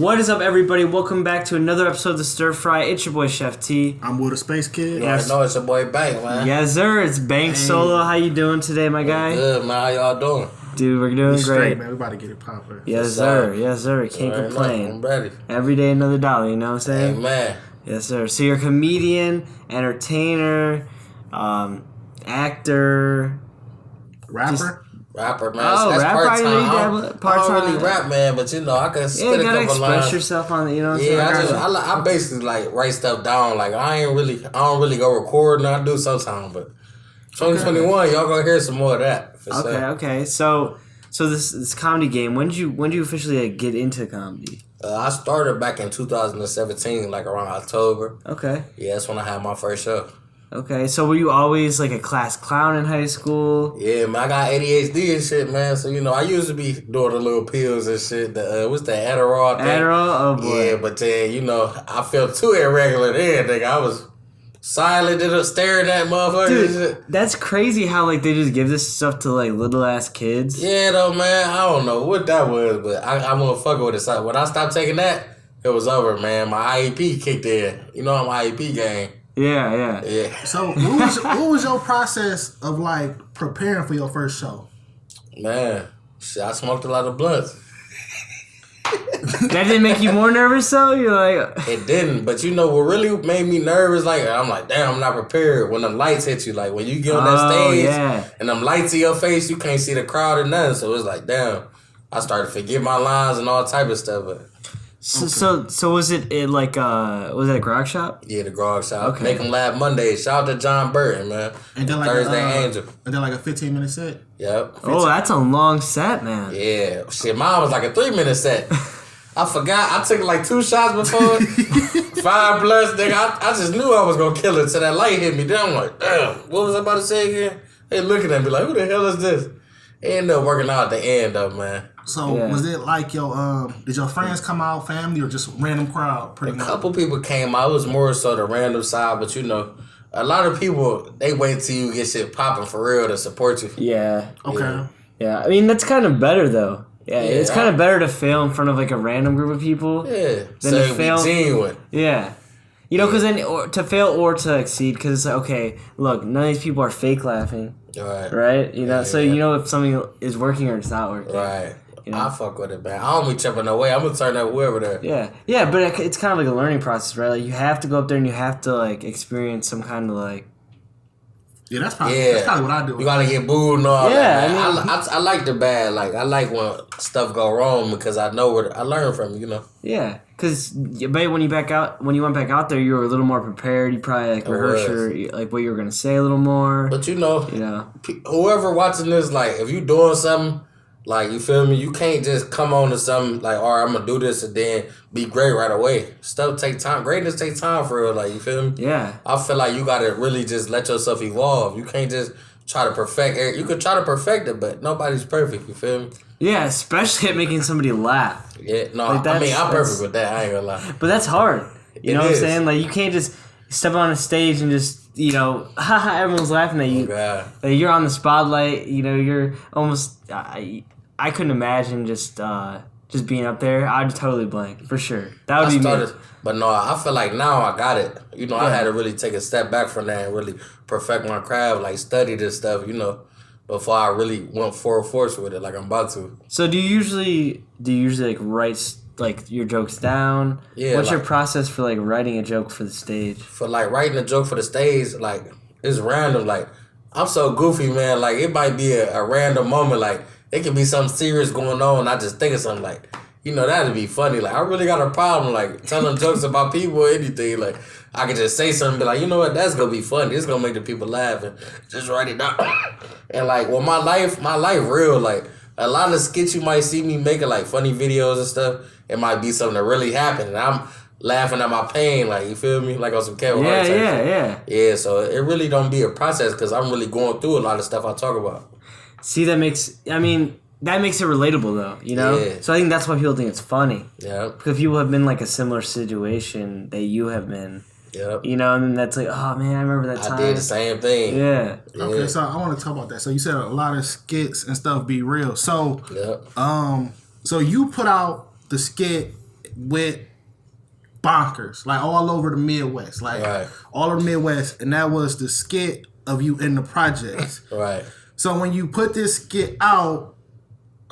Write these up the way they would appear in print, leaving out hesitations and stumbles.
What is up, everybody? Welcome back to another episode of the Stirfry. It's your boy Chef T. I'm with a Spacekid. Yes. I know it's your boy Bank, man. Yes, sir. It's Bank Solo. How you doing today, my guy? Good, man. How y'all doing? Dude, we're doing great. Man, we about to get it poppin'. Yes, sir. Yes, sir. Can't complain. I'm ready. Every day another dollar, you know what I'm saying? Amen. Yes, sir. So you're a comedian, entertainer, actor, rapper. Rapper, man. Oh, that's rapper. part-time. I don't really rap, man, but you know, I can spit a couple lines. Yeah, you gotta express yourself on it, you know what I'm saying? I basically like write stuff down. Like I don't really go recording. I do sometimes, but 2021, y'all gonna hear some more of that. Okay. So this comedy game. When did you officially get into comedy? I started back in 2017, like around October. Okay. Yeah, that's when I had my first show. Okay, so were you always like a class clown in high school? Yeah, man, I got ADHD and shit, man. So, you know, I used to be doing the little pills and shit. What's that, Adderall thing? Adderall? Oh, boy. Yeah, but then, you know, I felt too irregular then, nigga. I was silent and staring at motherfuckers. Dude, that's crazy how, like, they just give this stuff to, like, little-ass kids. Yeah, though, man. I don't know what that was, but I wasn't fucking with it. So when I stopped taking that, it was over, man. My IEP kicked in. You know, I'm IEP gang. Yeah. So what was your process of like preparing for your first show? Man, shit, I smoked a lot of blunts. That didn't make you more nervous, though? You're like... It didn't, but you know what really made me nervous? Like, I'm like, damn, I'm not prepared. When them lights hit you, like when you get on that stage and them lights in your face, you can't see the crowd or nothing. So it's like, damn, I started to forget my lines and all type of stuff. But So was it like was it a grog shop? yeah, the grog shop. Okay. Make them laugh Monday. Shout out to John Burton, man. And then like Thursday Angel. And then like a 15-minute set. Yep. Oh, that's a long set, man. Yeah. Shit, mine was like a 3-minute set. I forgot. I took like 2 shots before. 5 blunts, nigga. I just knew I was gonna kill it till that light hit me. Then I'm like, damn, what was I about to say again? They looking at me like, who the hell is this? It ended up working out at the end though, man. So was it like your did your friends come out, family, or just random crowd? Pretty much. A couple people came out. It was more so the random side, but you know, a lot of people they wait till you get shit popping for real to support you. Yeah. Okay. Yeah. I mean that's kind of better though. Yeah, it's kind of better to fail in front of like a random group of people. Yeah. Than to fail. Genuine. Yeah. You know, because then to fail or to exceed, because it's like, okay, look, none of these people are fake laughing. Right? You know, so you know if something is working or it's not working. Right. You know? I fuck with it, man. I don't be tripping no way. I'm gonna turn that whoever there. Yeah, but it's kind of like a learning process, right? Like you have to go up there and you have to like experience some kind of like. Yeah, that's probably what I do. You gotta get booed and all that. Man. I mean, I like the bad. Like I like when stuff go wrong because I know what I learn from. You know. Yeah, because when you went back out there, you were a little more prepared. You probably like rehearsed like what you were gonna say a little more. But you know, whoever watching this, like if you doing something. Like, you feel me? You can't just come on to something like, all right, I'm going to do this and then be great right away. Stuff take time. Greatness take time for real. Like, you feel me? Yeah. I feel like you got to really just let yourself evolve. You can't just try to perfect it. You could try to perfect it, but nobody's perfect. You feel me? Yeah, especially at making somebody laugh. Yeah, no, like I mean, I'm perfect with that. I ain't going to lie. But that's hard. You know what I'm saying? Like, you can't just step on a stage and just, you know, everyone's laughing at you. Oh, God. Like, you're on the spotlight. You know, you're almost... I couldn't imagine just being up there. I'd totally blank for sure. That would be me. But no, I feel like now I got it. You know, I had to really take a step back from that and really perfect my craft, like study this stuff. You know, before I really went full force with it, like I'm about to. So do you usually like write like your jokes down? Yeah. What's your process for like writing a joke for the stage? For like writing a joke for the stage, like it's random. Like I'm so goofy, man. Like it might be a random moment, like. It could be something serious going on. I just think of something like, you know, that'd be funny. Like, I really got a problem, like, telling jokes about people or anything. Like, I could just say something, be like, you know what, that's going to be funny. It's going to make the people laugh and just write it down. And, like, well, my life real. Like, a lot of skits you might see me making, like, funny videos and stuff, it might be something that really happened. And I'm laughing at my pain, like, you feel me? Like on some Kevin Hart type shit. Yeah, so it really don't be a process because I'm really going through a lot of stuff I talk about. See, that makes it relatable, though, you know? Yeah. So I think that's why people think it's funny. Yeah. Because people have been, like, a similar situation that you have been. Yep. You know, and then that's like, oh, man, I remember that time. I did the same thing. Yeah. Okay, so I want to talk about that. So you said a lot of skits and stuff be real. So, so you put out the skit skit went bonkers, like all over the Midwest, like all over the Midwest, and that was the skit of you in the projects. Right. So when you put this skit out,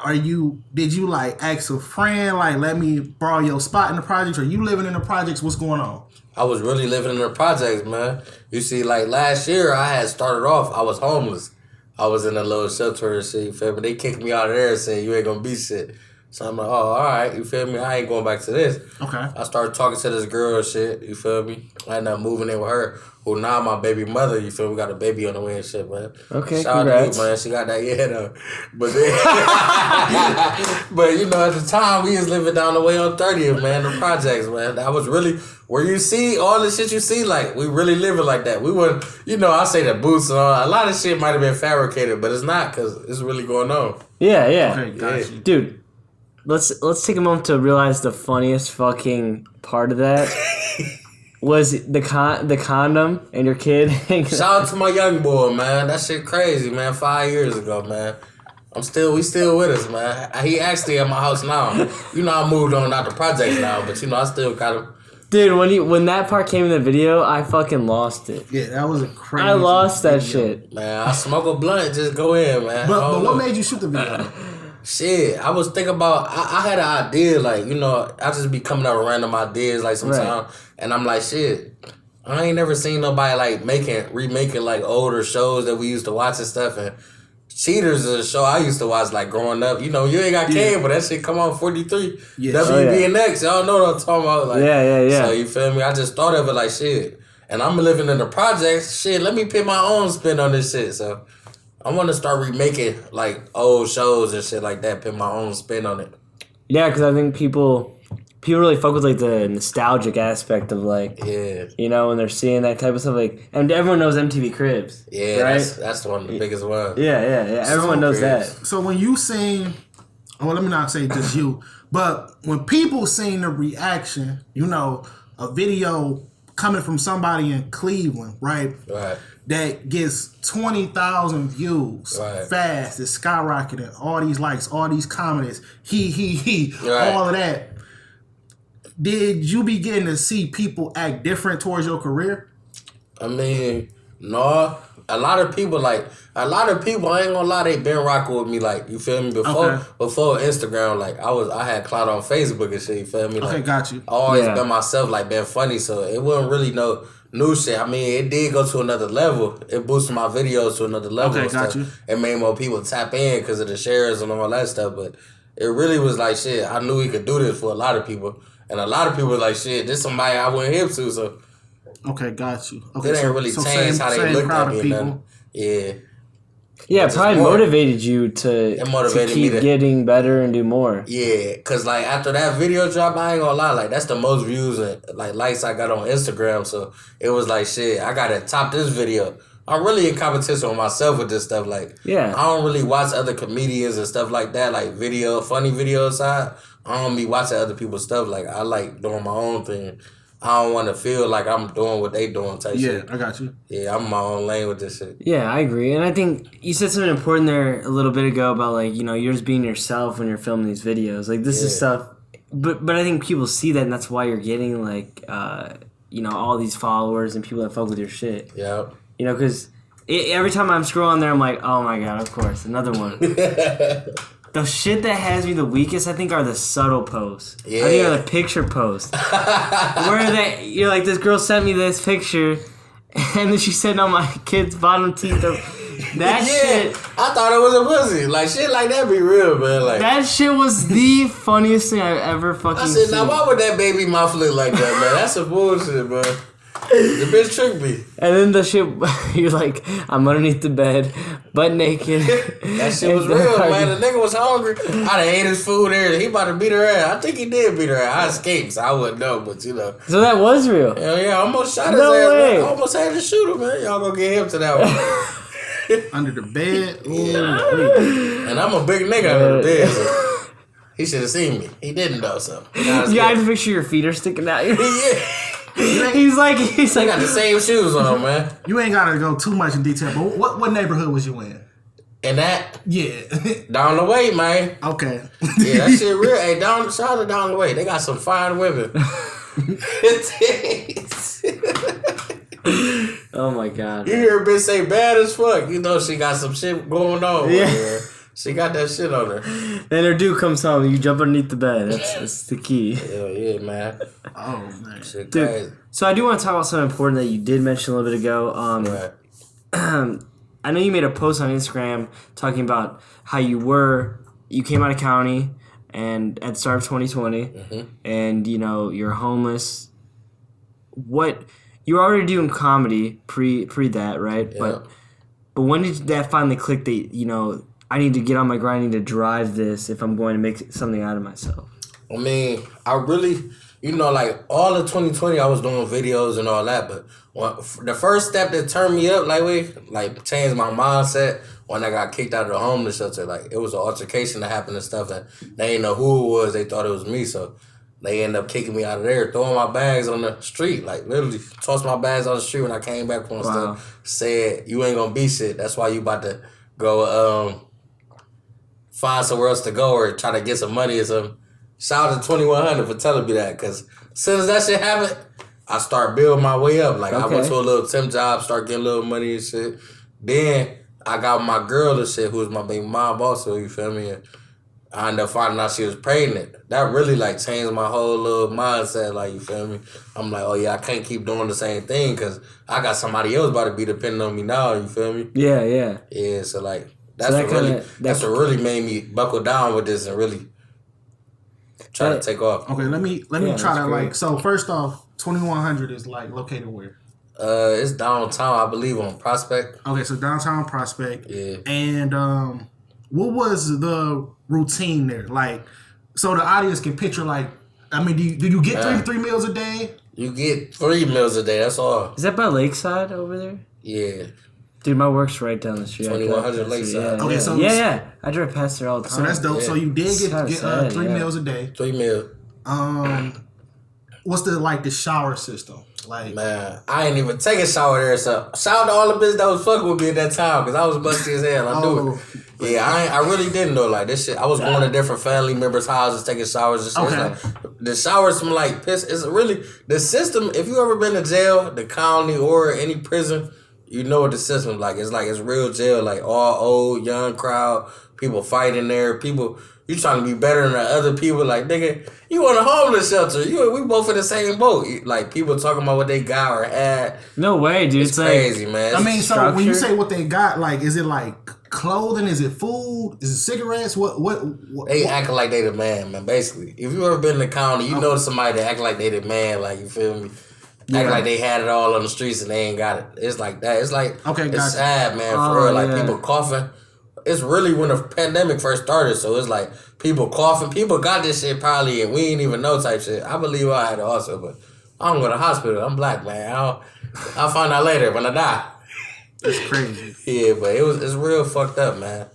did you like ask a friend, like, let me borrow your spot in the projects? Or you living in the projects? What's going on? I was really living in the projects, man. You see, like last year, I had started off, I was homeless. I was in a little shelter and shit, you feel me? They kicked me out of there and said, you ain't gonna be shit. So I'm like, oh, all right, you feel me? I ain't going back to this. Okay. I started talking to this girl and shit, you feel me? I ended up moving in with her, who now my baby mother, you feel me? We got a baby on the way and shit, man. Okay, shout congrats. out to you, man. She got that, yeah, though. But then, but you know, at the time, we was living down the way on 30th, man, the projects, man. That was really, where you see all the shit you see, like, we really living like that. We wouldn't, you know, I say the boots and all, a lot of shit might have been fabricated, but it's not, because it's really going on. Yeah, yeah. Okay, gotcha. Dude. Let's take a moment to realize the funniest fucking part of that was the condom and your kid. Shout out to my young boy, man. That shit crazy, man. 5 years ago, man. We still with us, man. He actually at my house now. You know, I moved on out the projects now, but you know, I still got him. Dude, when that part came in the video, I fucking lost it. Yeah, that was a crazy. I lost that shit. Man, I smoke a blunt, just go in, man. But what made you shoot the video? Shit, I was thinking about, I had an idea, like, you know, I just be coming up with random ideas, like, sometimes, and I'm like, shit, I ain't never seen nobody, like, remaking, like, older shows that we used to watch and stuff, and Cheaters is a show I used to watch, like, growing up. You know, you ain't got cable, but that shit come on 43. Yeah. WBNX, y'all know what I'm talking about. Like, yeah. So, you feel me? I just thought of it like, shit, and I'm living in the projects, shit, let me put my own spin on this shit, so I want to start remaking, like, old shows and shit like that, put my own spin on it. Yeah, because I think people really fuck with, like, the nostalgic aspect of, like, you know, when they're seeing that type of stuff, like, and everyone knows MTV Cribs. Yeah, right? that's one of the biggest ones. Yeah. Everyone knows that. So when you seen, well, let me not say just you, but when people seen the reaction, you know, a video coming from somebody in Cleveland, right? Right. That gets 20,000 views fast, it's skyrocketing, all these likes, all these comments, all of that. Did you begin to see people act different towards your career? I mean, no. A lot of people, I ain't gonna lie, they been rocking with me, like, you feel me? Before Instagram, like, I had clout on Facebook and shit, you feel me? Like, okay, got you. I always been myself, like, been funny, so it wasn't really no new shit. I mean, it did go to another level. It boosted my videos to another level. Okay, got you. It made more people tap in because of the shares and all that stuff, but it really was like, shit, I knew we could do this for a lot of people. And a lot of people was like, shit, this somebody I went hip to, so. Okay, got you. Okay, it ain't really changed how they looked at me. People. Yeah. Yeah, it probably motivated you to keep getting better and do more. Yeah, because, like, after that video drop, I ain't gonna lie, like, that's the most views and, like, likes I got on Instagram, so it was like, shit, I gotta top this video. I'm really in competition with myself with this stuff, like, I don't really watch other comedians and stuff like that, like, funny video side. I don't be watching other people's stuff, like, I like doing my own thing. I don't want to feel like I'm doing what they doing type shit. Yeah, I got you. Yeah, I'm in my own lane with this shit. Yeah, I agree. And I think you said something important there a little bit ago about, like, you know, you're just being yourself when you're filming these videos. Like, this is stuff, but I think people see that, and that's why you're getting, like, you know, all these followers and people that fuck with your shit. Yeah. You know, because every time I'm scrolling there, I'm like, oh my God, of course, another one. The shit that has me the weakest, I think, are the subtle posts. Yeah. I think are the picture posts. Where you're like, this girl sent me this picture, and then she said on my kid's bottom teeth. That shit. I thought it was a pussy. Like, shit like that be real, man. Like, that shit was the funniest thing I've ever fucking seen. I said, now why would that baby mouth look like that, man? That's some bullshit, man. The bitch tricked me. And then the shit, you're like, I'm underneath the bed, butt naked. That shit was real, man. The nigga was hungry. I done ate his food there. He about to beat her ass. I think he did beat her ass. I escaped, so I wouldn't know, but you know. So that was real? Hell yeah, I almost shot his ass, man. I almost had to shoot him, man. Y'all gonna get him to that one. Under the bed? Yeah. And I'm a big nigga under the bed, so he should have seen me. He didn't though, so. Yeah, I can picture your feet are sticking out. Yeah. He's like got the same shoes on, man. You ain't gotta go too much in detail, but what neighborhood was you in? And that down the way, man. Okay. Yeah, that shit real. Hey, shout out to down the way. They got some fine women. Oh my god. You hear a bitch say bad as fuck. You know she got some shit going on. Yeah. She got that shit on her. Then her dude comes home. You jump underneath the bed. That's the key. Hell yeah, man. Oh man. Shit dude, crazy. so I do want to talk about something important that you did mention a little bit ago. Right. I know you made a post on Instagram talking about how you came out of county and at the start of 2020, and you're homeless. What you were already doing comedy pre that, right? Yeah. But when did that finally click that I need to get on my grind, I need to drive this if I'm going to make something out of myself? I mean, I really, like all of 2020, I was doing videos and all that, but the first step that turned me up, changed my mindset when I got kicked out of the homeless shelter. Like, it was an altercation that happened and stuff, and they didn't know who it was. They thought it was me, so they ended up kicking me out of there, throwing my bags on the street. Like, literally, tossed my bags on the street when I came back from stuff. Said, you ain't gonna be shit. That's why you about to go find somewhere else to go or try to get some money or something. Shout out to 2100 for telling me that, because as soon as that shit happened, I start building my way up. Like, I went to a little temp job, start getting a little money and shit. Then I got my girl and shit, who was my baby mom also, you feel me? And I ended up finding out she was pregnant. That really, changed my whole little mindset, you feel me? I'm like, oh, yeah, I can't keep doing the same thing because I got somebody else about to be depending on me now, you feel me? Yeah, yeah. Yeah, so, that's what really made me buckle down with this and really try to take off. Okay, let me try to, so first off, 2100 is, located where? It's downtown, I believe, on Prospect. Okay, so downtown Prospect. Yeah. And what was the routine there? So the audience can picture, do you get three meals a day? You get 3 meals a day, that's all. Is that by Lakeside over there? Yeah. Dude, my work's right down the street. 2100 Lakeside. Yeah, okay, so I drive past there all the time. So that's dope. Yeah. So you did get 3 meals a day. 3 meals. What's the shower system? Man, I ain't even take a shower there. So shout out to all the bitches that was fucking with me at that time, because I was busty as hell. I knew it. Yeah, I really didn't know this shit. I was going to different family members' houses, taking showers and shit. Okay. The showers smell like piss. It's really the system. If you ever been to jail, the county or any prison, you know what the system's like. It's real jail. All old, young crowd, people fighting there, people. You trying to be better than the other people. Nigga, you on a homeless shelter. We both in the same boat. People talking about what they got or had. No way, dude. It's crazy, man. I mean, so when you say what they got, is it clothing? Is it food? Is it cigarettes? What? They acting like they the man, basically. If you ever been in the county, you know somebody that act like they the man, you feel me? Act like they had it all on the streets and they ain't got it. It's like that. It's it's sad, man, for real. People coughing. It's really when the pandemic first started, so it's people coughing. People got this shit probably, and we ain't even know type shit. I believe I had it also, but I don't go to the hospital. I'm black, man. I'll find out later when I die. That's crazy. Yeah, but it's real fucked up, man.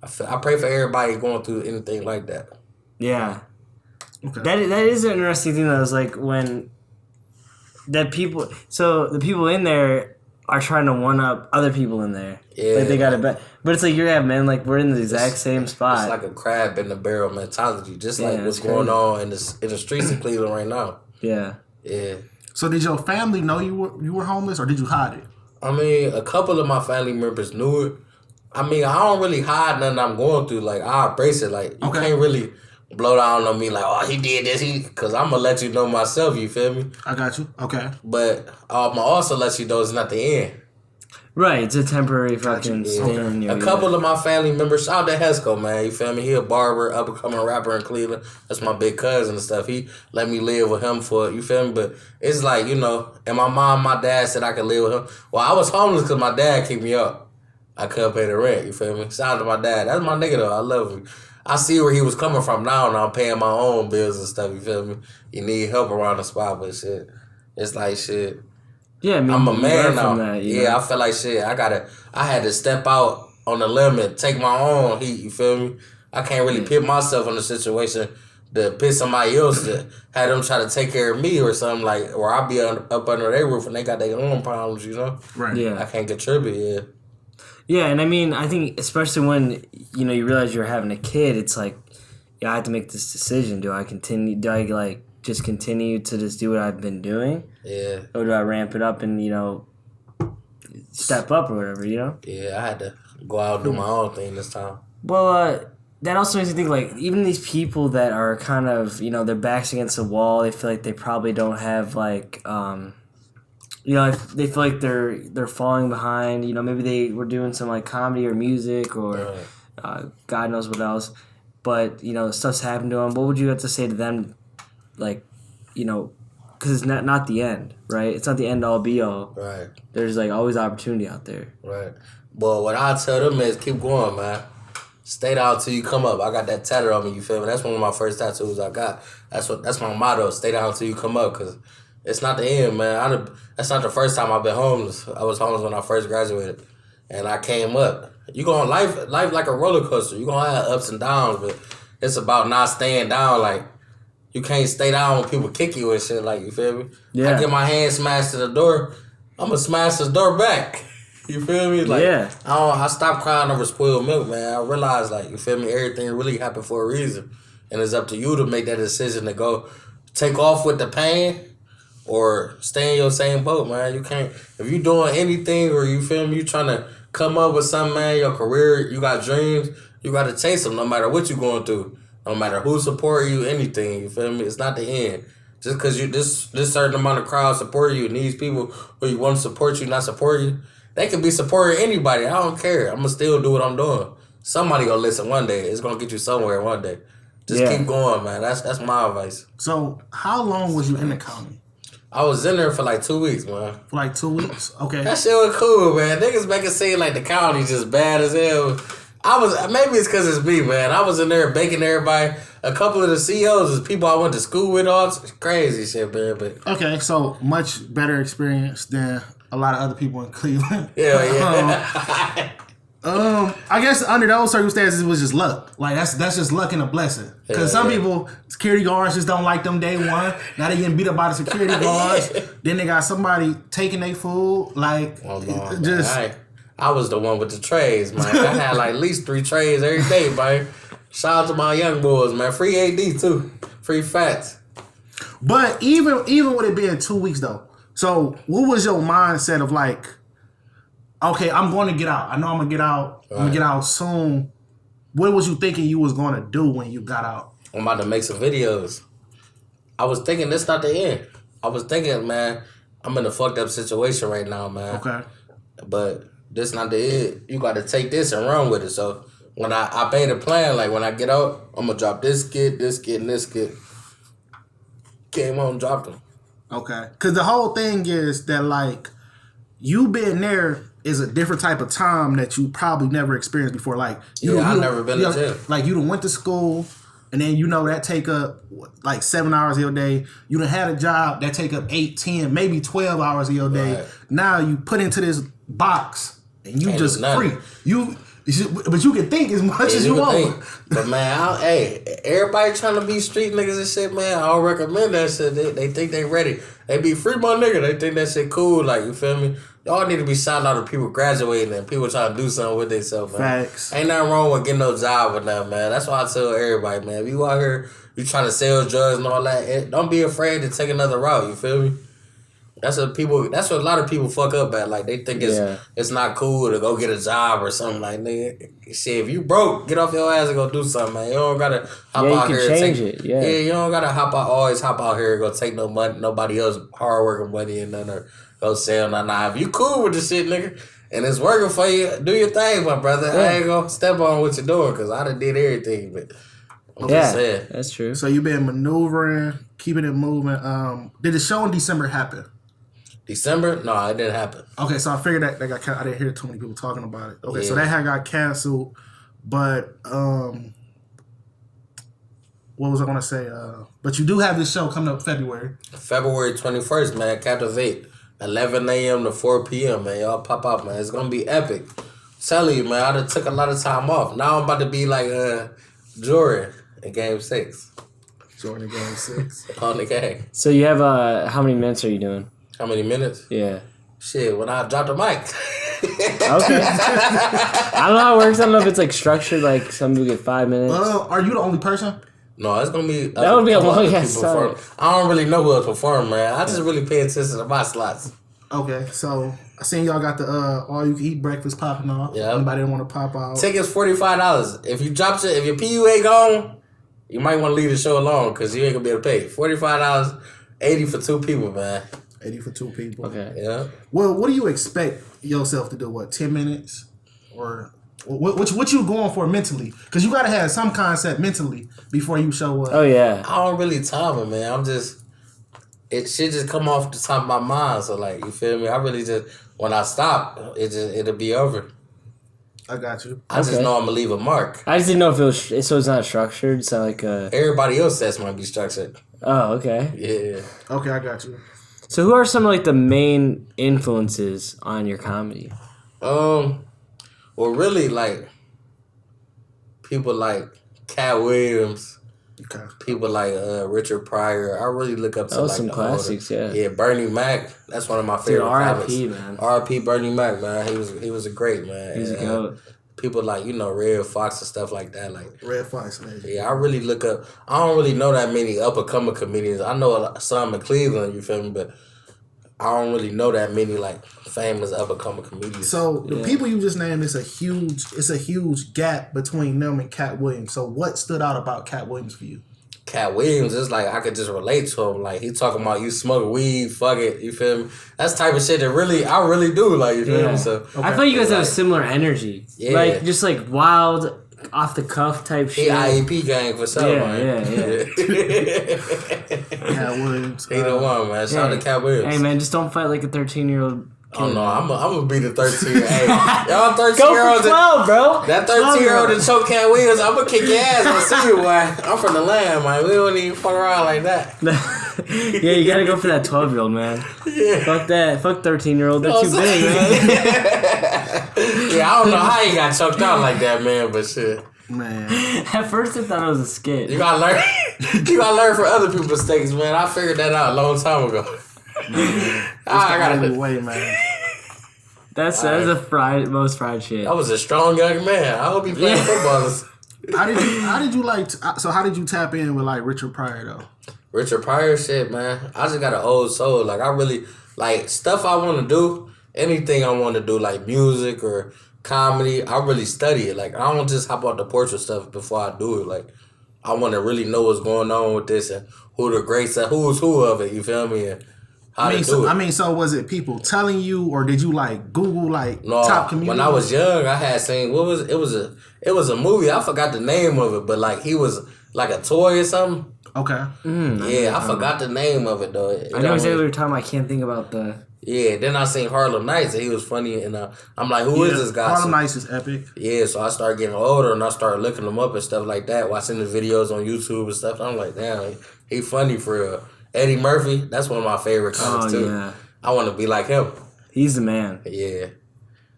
I pray for everybody going through anything like that. Yeah. Okay. That is an interesting thing, though. Is when that people. So the people in there are trying to one up other people in there. Yeah, they got it back. But it's we're in the exact same spot. It's like a crab in the barrel mentality, just what's going on in the streets of Cleveland right now. Yeah. Yeah. So did your family know you were homeless, or did you hide it? I mean, a couple of my family members knew it. I mean, I don't really hide nothing I'm going through. I embrace it. You can't really blow down on me oh, he did this, because I'm going to let you know myself, you feel me? I got you. Okay. But I'm going to also let you know it's not the end. Right, it's a temporary fucking stand. A couple of my family members, shout out to Hesco, man, you feel me? He a barber, up-and-coming rapper in Cleveland. That's my big cousin and stuff. He let me live with him for, you feel me? But it's and my mom, my dad said I could live with him. Well, I was homeless because my dad kicked me up. I couldn't pay the rent, you feel me? Shout out to my dad. That's my nigga, though. I love him. I see where he was coming from now, and I'm paying my own bills and stuff, you feel me? You need help around the spot, but shit. It's shit. Yeah, I'm a man now. That, I feel like shit. I had to step out on the limit, take my own heat, you feel me? I can't really put myself in a situation to put somebody else to have them try to take care of me or something, or I'll be up under their roof and they got their own problems, you know? Right. Yeah. I can't contribute, yeah. Yeah, and I mean, I think especially when, you know, you realize you're having a kid, it's like, yeah, I have to make this decision. Do I like, just continue to just do what I've been doing? Yeah. Or do I ramp it up and, you know, step up or whatever, you know? Yeah, I had to go out and do my own thing this time. Well, that also makes me think, like, even these people that are kind of, you know, their backs against the wall, they feel like they probably don't have, like, you know, they feel like they're falling behind. You know, maybe they were doing some, like, comedy or music or God knows what else. But, you know, stuff's happened to them. What would you have to say to them, like, you know, because it's not the end, right? It's not the end-all, be-all. Right. There's, like, always opportunity out there. Right. But what I tell them is keep going, man. Stay down till you come up. I got that tattoo on me, you feel me? That's one of my first tattoos I got. That's my motto, stay down till you come up, because it's not the end, man. That's not the first time I've been homeless. I was homeless when I first graduated, and I came up. You going life like a roller coaster. You gonna have ups and downs, but it's about not staying down. Like, you can't stay down when people kick you and shit. Like, you feel me? Yeah. I get my hand smashed to the door, I'm gonna smash this door back. You feel me? Like, yeah. I stopped crying over spoiled milk, man. I realized, like, you feel me? Everything really happened for a reason, and it's up to you to make that decision to go take off with the pain or stay in your same boat, man. You can't, if you doing anything or you feel me, you trying to come up with something, man, your career, you got dreams, you got to chase them no matter what you going through, no matter who support you, anything, you feel me? It's not the end. Just because you this certain amount of crowd support you and these people who you want to support you, not support you, they can be supporting anybody. I don't care. I'm going to still do what I'm doing. Somebody going to listen one day. It's going to get you somewhere one day. Just keep going, man. That's my advice. So, how long was you in the county? I was in there for like 2 weeks, man. For like 2 weeks? Okay. That shit was cool, man. Niggas make it seem like the county just bad as hell. Maybe it's because it's me, man. I was in there baking everybody. A couple of the CEOs is people I went to school with. All crazy shit, man. But okay, so much better experience than a lot of other people in Cleveland. Yeah. I guess under those circumstances, it was just luck. Like, that's just luck and a blessing. Because some people, security guards just don't like them day one. Now they getting beat up by the security guards. Then they got somebody taking their food. Like, I was the one with the trays, man. I had like at least 3 trays every day, man. Shout out to my young boys, man. Free AD too. Free fats. But even with it being 2 weeks though, so what was your mindset of like, okay, I'm going to get out. I know I'm going to get out. Right. I'm going to get out soon. What was you thinking you was going to do when you got out? I'm about to make some videos. I was thinking this not the end. I was thinking, man, I'm in a fucked up situation right now, man. Okay. But this not the end. You got to take this and run with it. So when I made a plan, like when I get out, I'm going to drop this skit, and this skit. Came on and dropped them. Okay. Because the whole thing is that, like, you being there is a different type of time that you probably never experienced before. Like, I've never been to jail. Like, you done went to school, and then, you know, that take up, like, 7 hours of your day. You done had a job that take up 8, 10, maybe 12 hours of your day. Right. Now you put into this box, and you just free. But you can think as much as you want. But, man, everybody trying to be street niggas and shit, man, I don't recommend that shit. They think they ready. They be free, my nigga. They think that shit cool, like, you feel me? Y'all need to be shouting out to people graduating and people trying to do something with themselves, man. Facts. Ain't nothing wrong with getting no job with that, man. That's why I tell everybody, man. If you out here, you trying to sell drugs and all that, don't be afraid to take another route, you feel me? That's what a lot of people fuck up at. Like, they think it's not cool to go get a job or something. Like, nigga, shit, if you broke, get off your ass and go do something, man. You don't gotta hop out here and change it. Yeah, you don't gotta always hop out here and go take no money, nobody else hard working money and nothing, or go sell nothing. Nah, if you cool with the shit, nigga, and it's working for you, do your thing, my brother. Yeah. I ain't gonna step on what you're doing because I done did everything, but I'm just saying. That's true. So you been maneuvering, keeping it moving. Did the show in December happen? December? No, it didn't happen. Okay, so I figured that got canceled. I didn't hear too many people talking about it. Okay, so that had got canceled, but what was I gonna say? But you do have this show coming up February 21st, man. Captivate, 11 a.m. to 4 p.m. Man, y'all pop out, man. It's gonna be epic. I'm telling you, man. I done took a lot of time off. Now I'm about to be like Jordan in Game 6. Jordan in Game 6 on the game. So you have how many minutes are you doing? How many minutes? Yeah. Shit, when I drop the mic. Okay. I don't know how it works. I don't know if it's like structured, like some people get 5 minutes. Are you the only person? No, it's gonna be. That would be a long ass time. I don't really know who else performing, man. I just really pay attention to my slots. Okay, so I seen y'all got the all you can eat breakfast popping off. Yeah. Anybody that want to pop out? Tickets $45. If you drop it, if your PU ain't gone, you might want to leave the show alone because you ain't gonna be able to pay. $45, 80 for 2 people, man. 80 for 2 people. Okay. Yeah. Well, what do you expect yourself to do? What, 10 minutes? Or what you going for mentally? Because you got to have some concept mentally before you show up. Oh, yeah. I don't really time it, man. It should just come off the top of my mind. So, like, you feel me? I really just, when I stop, it'll be over. I got you. I just know I'm going to leave a mark. I just didn't know if it was, so it's not structured. So, like, Everybody else sets might be structured. Oh, okay. Yeah. Okay, I got you. So who are some of, like, the main influences on your comedy? Well, really, like, people like Cat Williams. Okay. People like Richard Pryor. I really look up to like some the classics, older, yeah. Bernie Mac. That's one of my favorite. R.I.P. man. R.I.P. Bernie Mac, man. He was a great man. He's a goat. People like Red Fox and stuff like that. Like Red Fox, man. Yeah, I really look up. I don't really know that many up and coming comedians. I know some in Cleveland. You feel me? But I don't really know that many like famous up and coming comedians. So the people you just named, it's a huge gap between them and Cat Williams. So what stood out about Cat Williams for you? Cat Williams is like I could just relate to him. Like he talking about you smoke weed, fuck it, you feel me? That's the type of shit that I really do. Like you feel me? So I thought you guys have a similar energy. Yeah. Like just like wild, off the cuff type shit. IEP gang for sure, man. Cat Williams. He the one, man. Shout out to Cat Williams. Hey man, just don't fight like a 13-year-old. Oh no, I'm gonna be the 13-year-old. Hey, y'all 13-year-olds. Go for 12, bro. That 13-year-old that choke Cat Williams, I'm gonna kick your ass. I see you, boy. I'm from the land, man. We don't even fuck around like that. Yeah, you gotta go for that 12-year-old, man. Yeah. Fuck that. Fuck 13-year-old. They're too big, man. Yeah, I don't know how you got choked out like that, man, but shit. Man. At first I thought it was a skit. You gotta learn. You gotta learn from other people's mistakes, man. I figured that out a long time ago. I gotta wait, man. That is the most fried shit. I was a strong young man. I hope he playing footballers. How did you tap in with like Richard Pryor though? Richard Pryor shit, man. I just got an old soul. Like I really like stuff I want to do. Anything I want to do, like music or comedy, I really study it. Like I don't just hop out the porch with stuff before I do it. Like I want to really know what's going on with this and who the greats and who's who of it. You feel me? And so was it people telling you, or did you like Google top comedians? When I was young, I had seen it was a movie. I forgot the name of it, but like he was like a toy or something. Okay. I forgot the name of it though. I know exactly what you're talking about. I can't think about the. Yeah, then I seen Harlem Nights and he was funny and I'm like, who is this guy? Harlem Nights is epic. Yeah, so I started getting older and I started looking him up and stuff like that, watching the videos on YouTube and stuff. I'm like, damn, he funny for real. Eddie Murphy, that's one of my favorite comics too. Yeah. I want to be like him. He's the man. Yeah.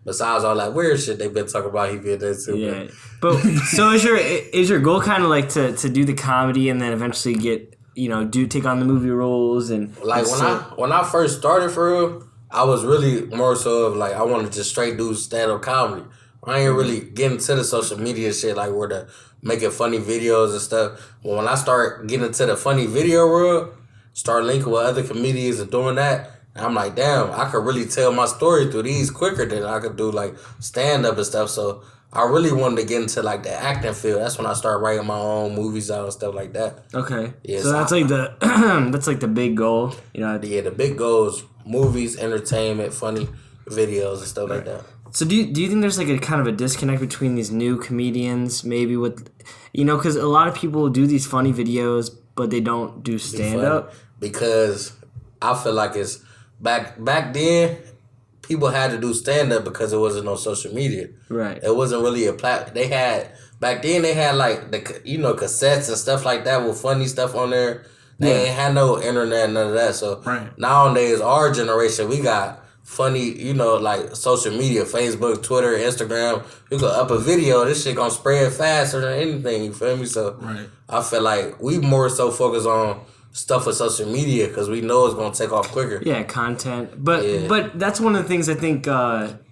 Besides all that weird shit they been talking about, he did that too. Yeah. But so is your goal kind of like to do the comedy and then eventually get take on the movie roles and like when I first started for real, I was really more so of like I wanted to just straight do stand-up comedy. I ain't really getting to the social media shit like where the making funny videos and stuff. But when I start getting into the funny video world, start linking with other comedians and doing that, I'm like, damn, I could really tell my story through these quicker than I could do like stand-up and stuff. So I really wanted to get into like the acting field. That's when I started writing my own movies out and stuff like that. Okay. Yeah, so that's like the big goal. Yeah, the big goal is movies, entertainment, funny videos and stuff like that. So do you think there's like a kind of a disconnect between these new comedians maybe with, because a lot of people do these funny videos but they don't do stand-up? Because I feel like it's back then people had to do stand-up because it wasn't no social media. Right. It wasn't really a back then they had like the cassettes and stuff like that with funny stuff on there. They ain't had no internet, none of that. So nowadays our generation, we got funny, like social media, Facebook, Twitter, Instagram. You go up a video, this shit gonna spread faster than anything, you feel me? So I feel like we more so focus on stuff with social media because we know it's gonna take off quicker. Yeah, content. But that's one of the things I think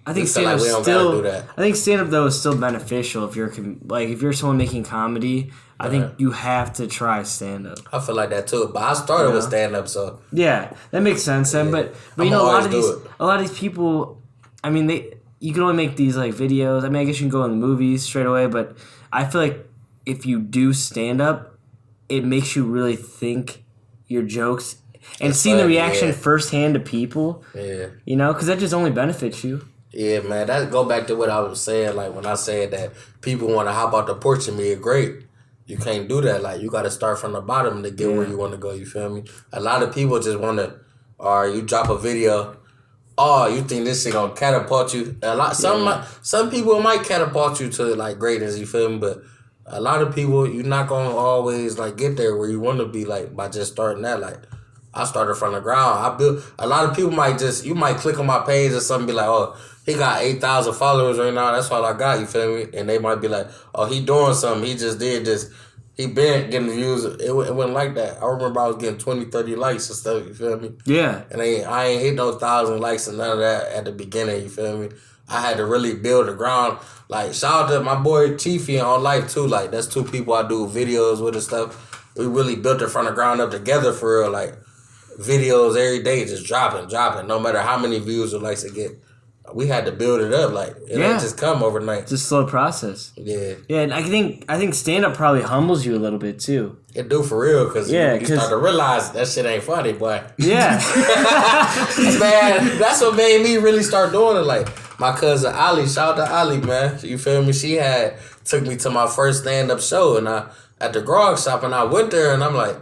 I think stand-up I think stand-up though is still beneficial if you're someone making comedy. I think you have to try stand-up. I feel like that too, but I started with stand-up, so yeah, that makes sense. Then, but you know, a lot of these people, I mean, you can only make these like videos. I mean, I guess you can go in the movies straight away, but I feel like if you do stand-up, it makes you really think your jokes and seeing the reaction firsthand to people. Yeah, you know, because that just only benefits you. Yeah, man, that go back to what I was saying. Like when I said that people want to hop out the porch and be great, you can't do that. Like you got to start from the bottom to get where you want to go. You feel me? A lot of people just want to, or you drop a video, you think this shit gonna catapult you. Some people might catapult you to like greatness. You feel me? But a lot of people, you're not gonna always like get there where you want to be like by just starting that. Like I started from the ground. I built. A lot of people you might click on my page or something, be like, oh. He got 8,000 followers right now. That's all I got, you feel me? And they might be like, oh, he doing something. He just did this. He been getting views. It wasn't like that. I remember I was getting 20, 30 likes and stuff, you feel me? Yeah. And I ain't hit no 1,000 likes and none of that at the beginning, you feel me? I had to really build the ground. Like, shout out to my boy Chiefy on Life, too. Like, that's two people I do videos with and stuff. We really built it from the ground up together for real. Like, videos every day just dropping, no matter how many views or likes it get. We had to build it up, like it ain't just come overnight. It's a slow process. Yeah, yeah, and I think stand up probably humbles you a little bit too. It do for real, cause you start to realize that shit ain't funny, boy. Yeah, man, that's what made me really start doing it. Like my cousin Ali, shout out to Ali, man. You feel me? She took me to my first stand up show, and at the grog shop, and I went there, and I'm like.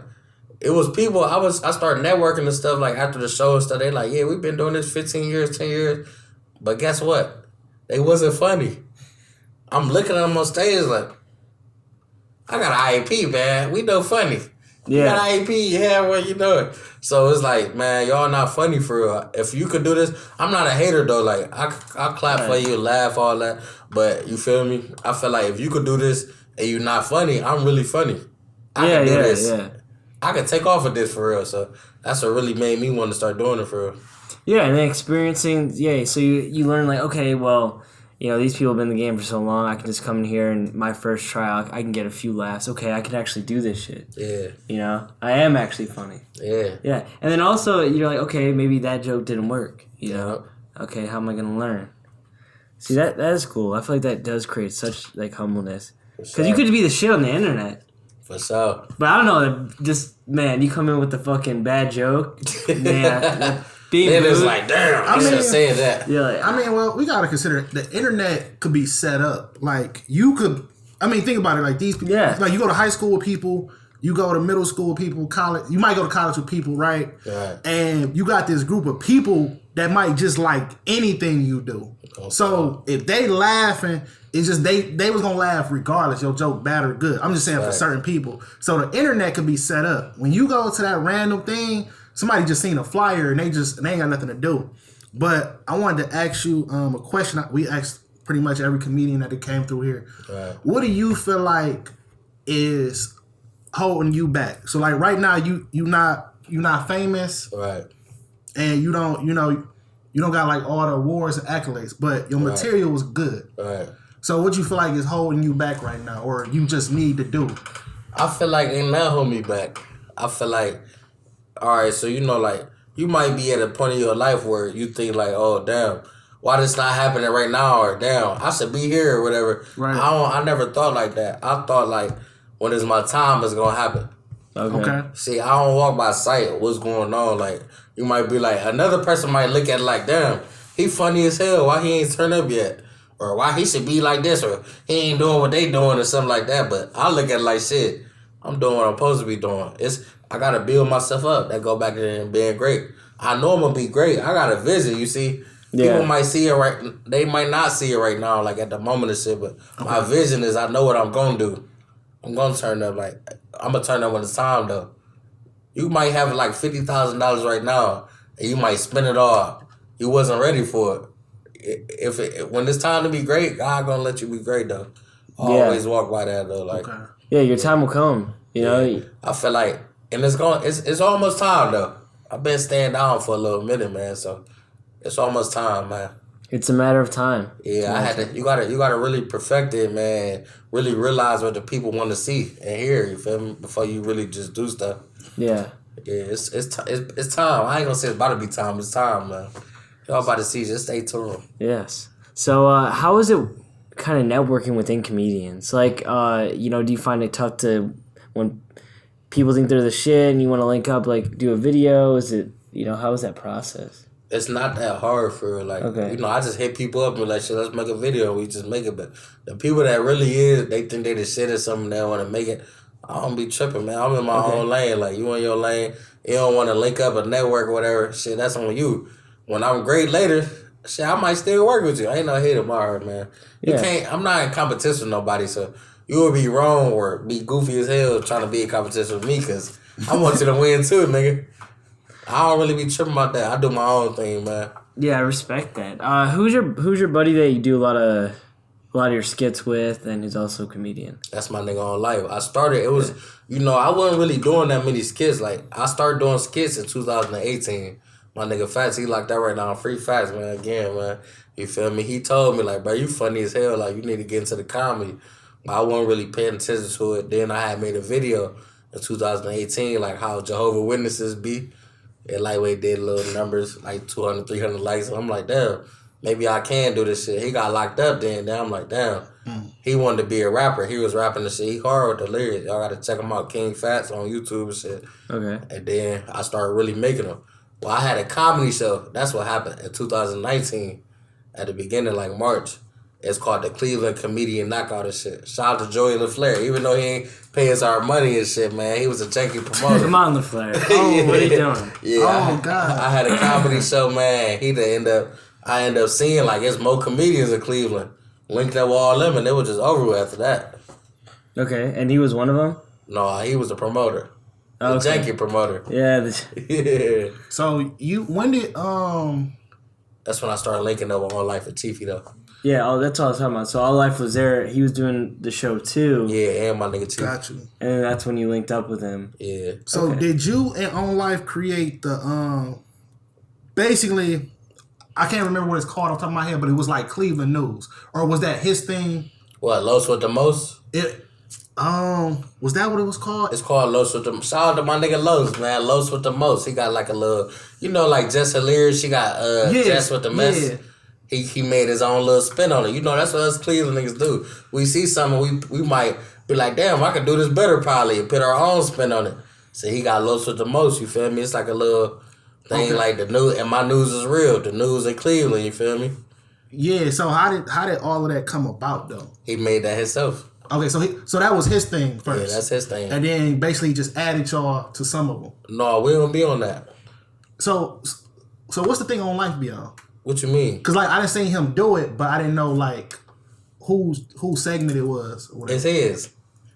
It was people, I started networking and stuff, like, after the show and stuff. They like, yeah, we've been doing this 15 years, 10 years. But guess what? They wasn't funny. I'm looking at them on stage like, I got an IEP, man. We know funny. Yeah. You got an IEP, yeah, well, you know it. So it's like, man, y'all not funny for real. If you could do this, I'm not a hater, though. Like, I'll clap for you, laugh, all that. But, you feel me? I feel like if you could do this and you're not funny, I'm really funny. I can do this. Yeah. I could take off of this for real, so that's what really made me want to start doing it for real. Yeah, and then experiencing, so you learn like, okay, well, you know, these people have been in the game for so long, I can just come in here and my first trial, I can get a few laughs. Okay, I can actually do this shit. Yeah. You know, I am actually funny. Yeah. Yeah, and then also, you're like, okay, maybe that joke didn't work, you know? Okay, how am I going to learn? See, that is cool. I feel like that does create such, like, humbleness. Because you could be the shit on the internet. For sure. But I don't know, just, man, you come in with the fucking bad joke, man, being then it's like, damn, I should say that. Yeah, like, I mean, well, we got to consider the internet could be set up. Like, you could, I mean, think about it, like, these people, like, you go to high school with people, you go to middle school with people, college, you might go to college with people, right? Right. And you got this group of people that might just like anything you do. Okay. So if they laughing, it's just they was gonna laugh regardless, your joke bad or good. I'm just saying for certain people. So the internet could be set up. When you go to that random thing, somebody just seen a flyer and they ain't got nothing to do. But I wanted to ask you a question. We asked pretty much every comedian that came through here. Right. What do you feel like is holding you back? So like right now you not famous. Right. And you don't got like all the awards and accolades, but your material was good. Right. So what you feel like is holding you back right now, or you just need to do? I feel like ain't not holding me back. I feel like, all right, so you know, like you might be at a point in your life where you think like, oh damn, why this not happening right now, or damn, I should be here or whatever. Right. I never thought like that. I thought like when it's my time, it's gonna happen. Okay. See, I don't walk by sight of what's going on. Like you might be like, another person might look at it like, damn, he funny as hell. Why he ain't turned up yet? Or why he should be like this, or he ain't doing what they doing, or something like that. But I look at it like, shit, I'm doing what I'm supposed to be doing. I gotta build myself up. That go back to being great. I know I'm gonna be great. I got a vision, you see. Yeah. People might see it they might not see it right now, like at the moment of shit, but my vision is I know what I'm gonna do. I'm gonna turn up, like, I'm gonna turn up when it's time, though. You might have like $50,000 right now, and you might spend it all. You wasn't ready for it. When it's time to be great, God gonna let you be great though. Always walk by that though, like. Yeah, your time will come. You know. I feel like, and it's almost time though. I've been staying down for a little minute, man. So it's almost time, man. It's a matter of time. Yeah, I had to. You gotta really perfect it, man. Really realize what the people want to see and hear. You feel me? Before you really just do stuff. Yeah. Yeah, it's time. I ain't gonna say it's about to be time. It's time, man. Y'all about to see. Just stay tuned. Yes. So, how is it kind of networking within comedians? Like, do you find it tough to when people think they're the shit and you want to link up, like, do a video? Is it, how is that process? It's not that hard for like, I just hit people up and be like, shit, let's make a video. We just make it. But the people that really they think they the shit or something, they want to make it. I don't be tripping, man. I'm in my own lane. Like, you in your lane. You don't want to link up a network or whatever. Shit, that's on you. When I'm great later, shit, I might still work with you. I ain't no hate tomorrow, man. You can't. I'm not in competition with nobody, so you would be wrong or be goofy as hell trying to be in competition with me because I want you to win too, nigga. I don't really be tripping about that. I do my own thing, man. Yeah, I respect that. Who's your buddy that you do a lot of your skits with, and who's also a comedian? That's my nigga on life. I started. It was, I wasn't really doing that many skits. Like, I started doing skits in 2018. My nigga Fats, he like that right now. Free Fats, man. Again, man. You feel me? He told me, like, bro, you funny as hell. Like, you need to get into the comedy. I wasn't really paying attention to it. Then I had made a video in 2018, like how Jehovah's Witnesses be. And Lightweight did little numbers, like 200, 300 likes. And I'm like, damn, maybe I can do this shit. He got locked up then. Then I'm like, damn. He wanted to be a rapper. He was rapping the shit. He hard with the lyrics. Y'all got to check him out, King Fats on YouTube and shit. Okay. And then I started really making them. Well, I had a comedy show. That's what happened in 2019 at the beginning, like March. It's called the Cleveland Comedian Knockout and shit. Shout out to Joey LaFleur. Even though he ain't paying us our money and shit, man, he was a janky promoter. Come on, LaFleur. Oh, what are you doing? Yeah, God. I had a comedy show, man. I ended up seeing, like, it's more comedians in Cleveland. Linked up with all them, and it was just over with after that. Okay, and he was one of them? No, he was the promoter. The janky promoter. Yeah. Yeah. So, when did, That's when I started linking up with On Life with Chiefy, though. Yeah, that's all I was talking about. So All Life was there. He was doing the show too. Yeah, and my nigga Chief. Got you. And that's when you linked up with him. Yeah. So did you and On Life create the basically, I can't remember what it's called off the top of my head, but it was like Cleveland News, or was that his thing? What, Los with the Most? Was that what it was called? It's called Los with the... Shout out to my nigga Los, man. Los with the Most. He got like a little... like Jess Hillier, she got Jess with the Mess. Yeah. He made his own little spin on it. That's what us Cleveland niggas do. We see something, we might be like, damn, I could do this better probably, and put our own spin on it. So he got Los with the Most, you feel me? It's like a little thing like the news, and my news is real. The news in Cleveland, you feel me? Yeah, so how did all of that come about though? He made that himself. Okay, so that was his thing first. Yeah, that's his thing. And then basically just added y'all to some of them. No, we don't be on that. So what's the thing On Life be on? What you mean? Because like I didn't see him do it, but I didn't know like whose segment it was. Or it's his.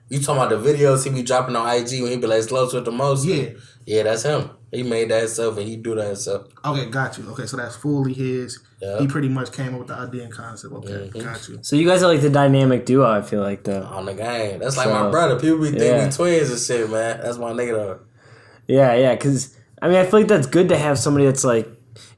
You talking about the videos he be dropping on IG when he be like Close with the Most? Yeah. Yeah, that's him. He made that himself and he do that himself. Okay, got you. Okay, so that's fully his. Yep. He pretty much came up with the idea and concept. Okay, got you. So you guys are like the dynamic duo, I feel like, though. On the game. That's like my brother. People be thinking we twins and shit, man. That's my nigga though. Yeah, because I feel like that's good to have somebody that's like,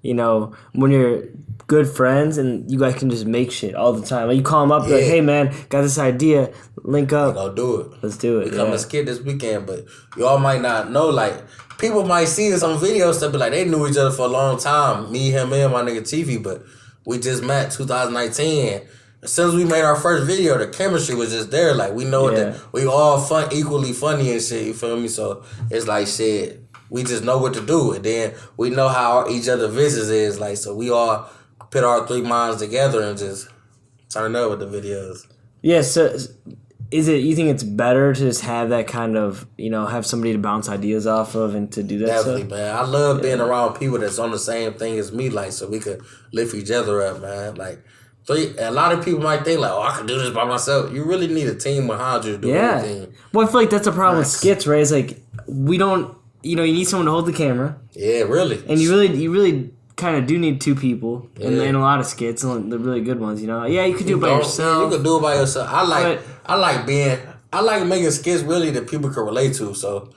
when you're good friends and you guys can just make shit all the time. Like you call them up, like, hey man, got this idea, link up. Go do it. Let's do it. We come to skit this weekend, but y'all might not know, like, people might see us on videos that be like, they knew each other for a long time. Me, him, and my nigga TV, but we just met 2019. As soon as we made our first video, the chemistry was just there. Like, we know that we all equally funny and shit, you feel me? So it's like, shit, we just know what to do. And then we know how each other visits is. Like, so we all put our three minds together and just turn up with the videos. Yeah, so you think it's better to just have that kind of, have somebody to bounce ideas off of and to do that Definitely, stuff? man. I love being around people that's on the same thing as me, like, so we could lift each other up, man. Like, a lot of people might think, like, I can do this by myself. You really need a team behind you to do anything. Well, I feel like that's a problem with skits, right? It's like, we don't, you need someone to hold the camera. Yeah, really. And you really kind of do need two people in a lot of skits, and the really good ones, Yeah, you could do it by yourself. You could do it by yourself. I like making skits really that people can relate to. So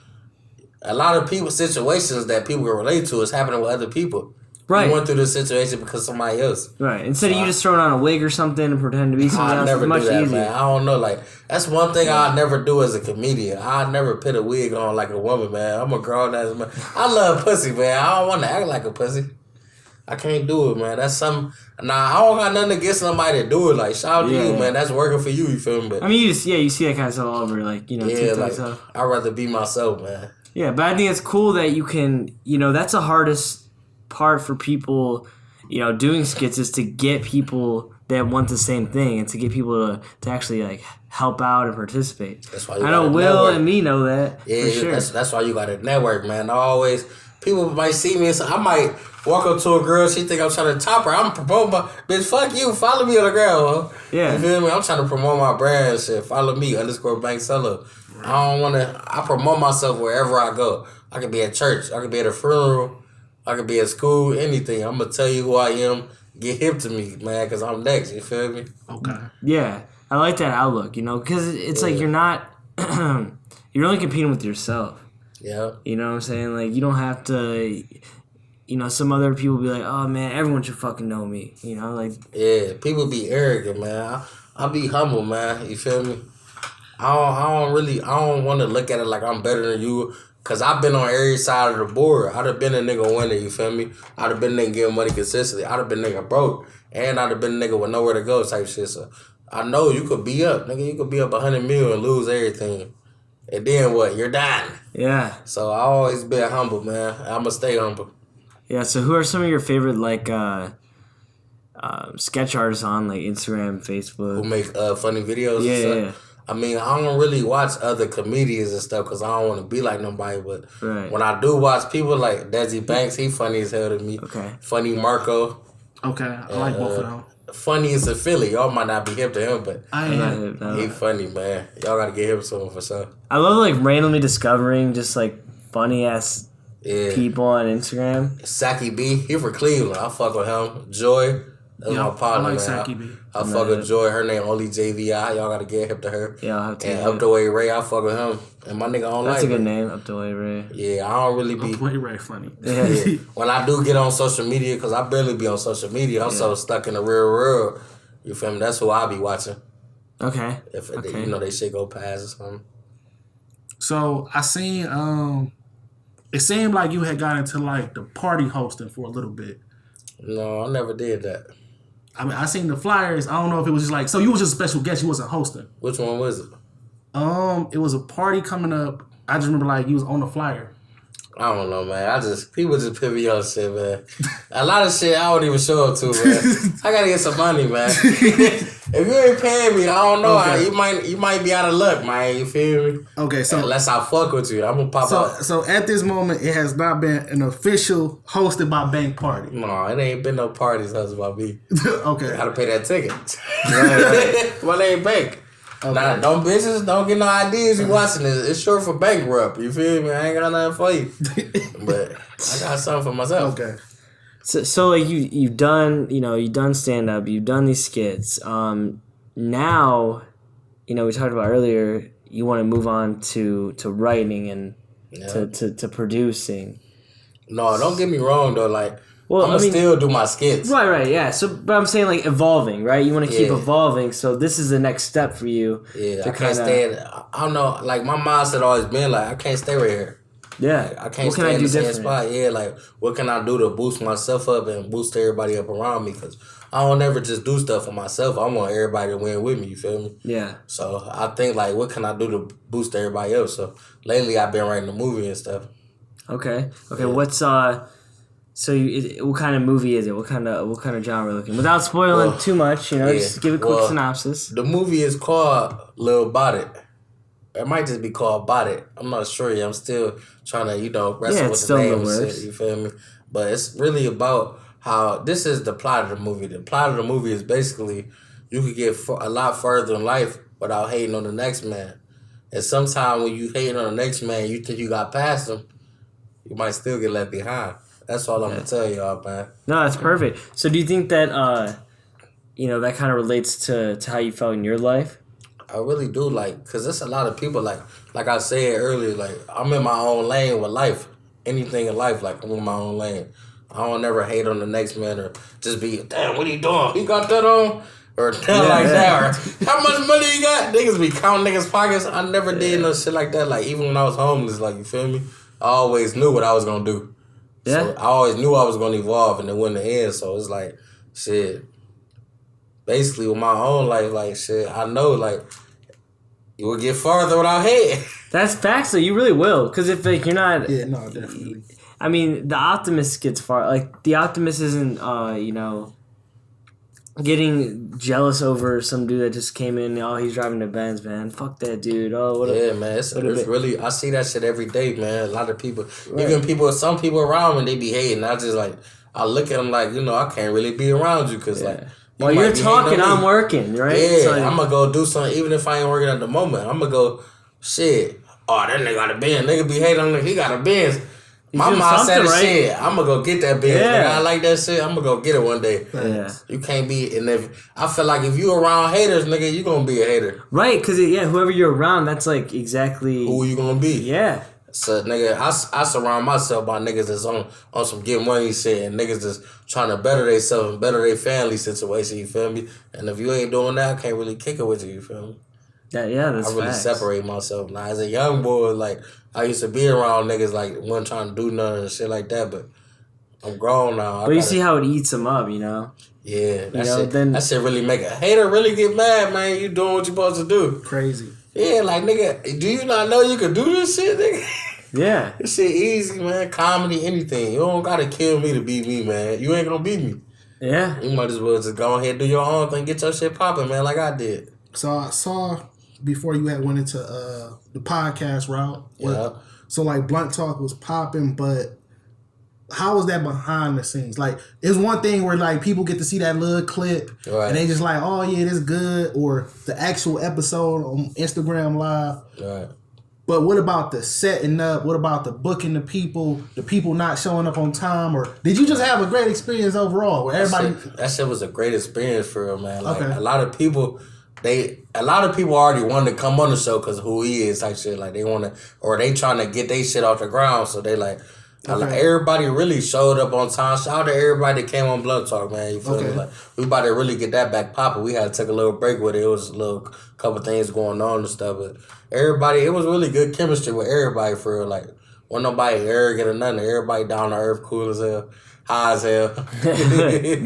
a lot of situations that people can relate to is happening with other people. Right. You went through this situation because somebody else. Right. Instead of you just throwing on a wig or something and pretend to be somebody else, it's much easier. Man. I don't know. Like, that's one thing I'd never do as a comedian. I'd never put a wig on like a woman, man. I'm a grown ass man. I love pussy, man. I don't want to act like a pussy. I can't do it, man. That's something. Nah, I don't got nothing against somebody to do it. Like, shout out to you, man. That's working for you. You feel me? But I mean, you see that kind of stuff all over, like, you know, TikTok like, stuff. I'd rather be myself, man. Yeah, but I think it's cool that you can, you know, that's the hardest part for people, you know, doing skits is to get people that want the same thing and to get people to actually like help out and participate. That's why I know Will network. And me know that. Yeah, for sure. That's why you got to network, man. People might see me and I might walk up to a girl, she think I'm trying to top her. I'm promoting my bitch, fuck you, follow me on the ground, huh? Yeah. You feel me? I'm trying to promote my brand and shit. Follow me, _Bankseller. Right. I promote myself wherever I go. I could be at church, I could be at a funeral, I could be at school, anything. I'm going to tell you who I am. Get hip to me, man, because I'm next. You feel me? Okay. Yeah. I like that outlook, you know, because it's like you're not... you're only competing with yourself. Yeah. You know what I'm saying? Like, you don't have to... You know, some other people be like, oh, man, everyone should fucking know me. You know, like... Yeah, people be arrogant, man. I be humble, man. You feel me? I don't want to look at it like I'm better than you. Cause I've been on every side of the board. I'd have been a nigga winner, you feel me? I'd have been a nigga getting money consistently. I'd have been a nigga broke. And I'd have been a nigga with nowhere to go type shit. So I know you could be up, nigga. You could be up 100 million and lose everything. And then what? You're dying. Yeah. So I always been humble, man. I'ma stay humble. Yeah, so who are some of your favorite like sketch artists on like Instagram, Facebook? Who make funny videos and stuff? Yeah. I mean, I don't really watch other comedians and stuff because I don't want to be like nobody. But when I do watch people like Desi Banks, he funny as hell to me. Okay. Funny Marco. Okay, I like both of them. Funny is a Philly. Y'all might not be hip to him, but he funny, man. Y'all got to get him some for sure. I love like randomly discovering just like funny ass people on Instagram. Saki B, he from Cleveland. I fuck with him. Joy. That's my partner, I like Saki B. I fuck with Joy. Her name only JVI. Y'all gotta get hip to her. Yeah, I'll have to. And Up the Way Ray, I fuck with him. And my nigga online. That's a good name, Up the Way Ray. Yeah, I don't really be. Up the Way Ray funny. Yeah. When I do get on social media, because I barely be on social media, I'm so stuck in the real world. You feel me? That's who I be watching. Okay. If you know they shit go past or something. So I seen it seemed like you had got into like the party hosting for a little bit. No, I never did that. I mean, I seen the flyers. I don't know if it was just like, so you was just a special guest. You wasn't hosting. Which one was it? It was a party coming up. I just remember like you was on the flyer. I don't know, man. People just put me on shit, man. A lot of shit I don't even show up to, man. I gotta get some money, man. If you ain't paying me, I don't know. Okay. You might be out of luck, man. You feel me? Okay, so unless I fuck with you, I'm gonna pop out. So at this moment, it has not been an official hosted by Bank party. No, it ain't been no parties hosted by me. Okay, I gotta pay that ticket. Right. Well, it ain't Bank. Okay. Nah, don't get no ideas you watching this. It's short for bankrupt. You feel me? I ain't got nothing for you. But I got something for myself. Okay. So like you've done stand up, you've done these skits. Now, we talked about earlier, you want to move on to writing and to producing. No, don't get me wrong though, like I'm gonna still do my skits. Right, yeah. So, but I'm saying like evolving, right? You want to keep evolving. So this is the next step for you. Yeah, I can't stay. I don't know. Like my mindset always been like, I can't stay right here. Yeah, like, I can't stay in the same spot. Yeah, like what can I do to boost myself up and boost everybody up around me? Because I don't ever just do stuff for myself. I want everybody to win with me. You feel me? Yeah. So I think like, what can I do to boost everybody up? So lately I've been writing a movie and stuff. Okay. Yeah. What's So what kind of movie is it? What kind of genre looking? Without spoiling too much, just give a quick synopsis. The movie is called Lil Bot It. It might just be called Bot It. I'm not sure yet. I'm still trying to, wrestle with the name and shit. You feel me? But it's really about how this is the plot of the movie. The plot of the movie is basically you could get a lot further in life without hating on the next man. And sometimes when you hate on the next man, you think you got past him, you might still get left behind. That's all I'm going to tell y'all, man. No, that's perfect. So do you think that, that kind of relates to how you felt in your life? I really do, because there's a lot of people, like I said earlier, I'm in my own lane with life. Anything in life, I'm in my own lane. I don't ever hate on the next man or just be, damn, what he doing? He got that on? Or nothing like that. Or how much money you got? Niggas be counting niggas' pockets. I never did no shit like that. Like, even when I was homeless, like, you feel me? I always knew what I was going to do. Yeah. So I always knew I was going to evolve and it wouldn't end. So it's like, shit. Basically, with my own life, like, shit, I know, like, you will get farther without hating. That's facts, though. You really will. Because if, like, you're not... Yeah, no, definitely. I mean, the optimist gets far. Like, the optimist isn't, you know... getting jealous over some dude that just came in. Oh, he's driving the Benz, man. Fuck that dude. Oh, what? Man. It's really. I see that shit every day, man. A lot of people, even some people around me, they be hating. I just like, I look at them like, you know, I can't really be around you because like. While you're talking, I'm working, right? Yeah, so, I'm gonna go do something, even if I ain't working at the moment. I'm gonna go, shit. Oh, that nigga got a Benz. Nigga be hating on him. He got a Benz. My mom said shit. I'm gonna go get that Benz. Yeah. I like that shit. I'm gonna go get it one day. Yeah. You can't be. And if I feel like if you around haters, nigga, you gonna be a hater. Right? Because whoever you're around, that's like exactly who you gonna be. Yeah. So nigga, I surround myself by niggas that's on some get money shit and niggas that's trying to better themselves and better their family situation. You feel me? And if you ain't doing that, I can't really kick it with you. You feel me? Yeah, that's I really facts. separate myself now. As a young boy, like I used to be around niggas like wasn't trying to do nothing and shit like that, but I'm grown now. But you see how it eats them up, you know? Yeah, that shit really make a hater really get mad, man. You doing what you supposed to do. Crazy. Yeah, like nigga, do you not know you could do this shit, nigga? Yeah. This shit easy, man. Comedy, anything. You don't gotta kill me to beat me, man. You ain't gonna beat me. Yeah. You might as well just go ahead and do your own thing, get your shit popping, man, like I did. So I saw before you had went into the podcast route. Yeah. So like Blunt Talk was popping, but how was that behind the scenes? Like, it's one thing where like people get to see that little clip and they just like, oh yeah, this good, or the actual episode on Instagram Live. Right. But what about the setting up? What about the booking the people not showing up on time? Or did you just have a great experience overall where everybody... That shit was a great experience for real, man. Like, a lot of people already wanted to come on the show because who he is type shit. Like, they want to... Or they trying to get their shit off the ground. So they like... Like, everybody really showed up on time. Shout out to everybody that came on Blunt Talk, man. You feel me? Like, we about to really get that back popping. We had to take a little break with it. It was a couple things going on and stuff. But everybody, it was really good chemistry with everybody for real. Like, wasn't nobody arrogant or nothing. Everybody down to earth, cool as hell, high as hell.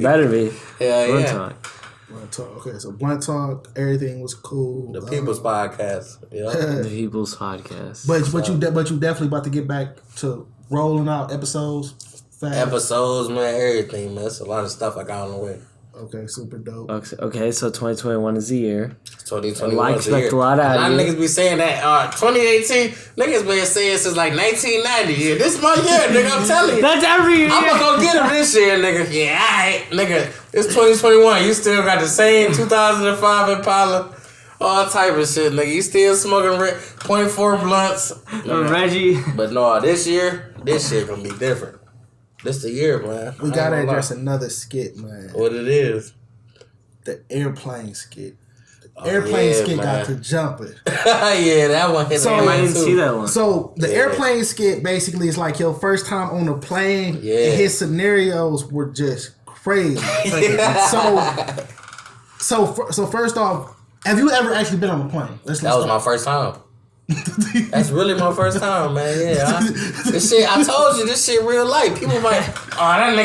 Better be. Blunt Talk. Okay, so Blunt Talk, everything was cool. The People's Podcast. Yeah. The People's Podcast. But you definitely about to get back to rolling out episodes fast. Episodes, man, everything, man. It's a lot of stuff I got on the way. Okay, super dope. Okay, so 2021 is the year. 2021 I is the year. expect a lot out of you. A lot of niggas be saying that 2018, niggas been saying since like 1990. Yeah, this is my year, nigga, I'm telling you. That's every year. I'm gonna go get him this year, nigga. Yeah, alright, nigga. It's 2021. You still got the same 2005 Impala. All type of shit, nigga. You still smoking 0.4 blunts. Reggie. But no, this year gonna be different. This the year, man. We gotta address another skit, man. What it is? The airplane skit. The airplane skit got to jumping. Yeah, that one hit. So I didn't see that one. So the airplane skit basically is like your first time on a plane. And his scenarios were just crazy. So first off, have you ever actually been on a plane? That was my first time. That's really my first time, man. Yeah, this shit. I told you, this shit real life. People like, oh, that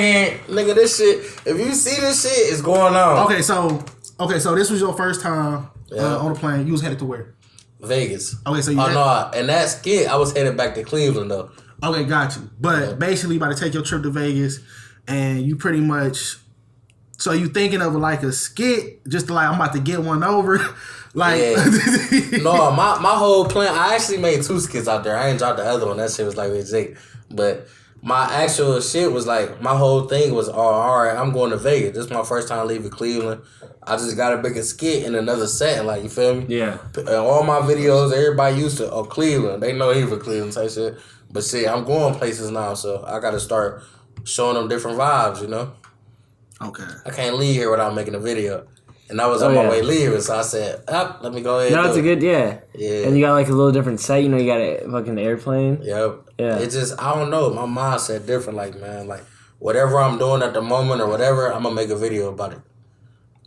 nigga, this shit. If you see this shit, it's going on. Okay, so this was your first time on a plane. You was headed to where? Vegas. Okay, so and that skit, I was headed back to Cleveland though. Okay, got you. But basically, you about to take your trip to Vegas, and you pretty much. So you thinking of like a skit, just like I'm about to get one over, like. Yeah. No, my whole plan. I actually made 2 skits out there. I ain't dropped the other one. That shit was like with Jake. But my actual shit was like my whole thing was all right. I'm going to Vegas. This is my first time leaving Cleveland. I just got to make a skit in another setting. Like, you feel me? Yeah. All my videos, everybody used to Cleveland. They know he from Cleveland type shit. But shit, I'm going places now, so I got to start showing them different vibes. You know. Okay. I can't leave here without making a video. And I was on my way leaving, so I said, let me go ahead. No, it's a good, yeah. And you got like a little different set, you know, you got a fucking airplane. Yep. Yeah. It just, I don't know, my mindset different, like, man, like, whatever I'm doing at the moment or whatever, I'm gonna make a video about it.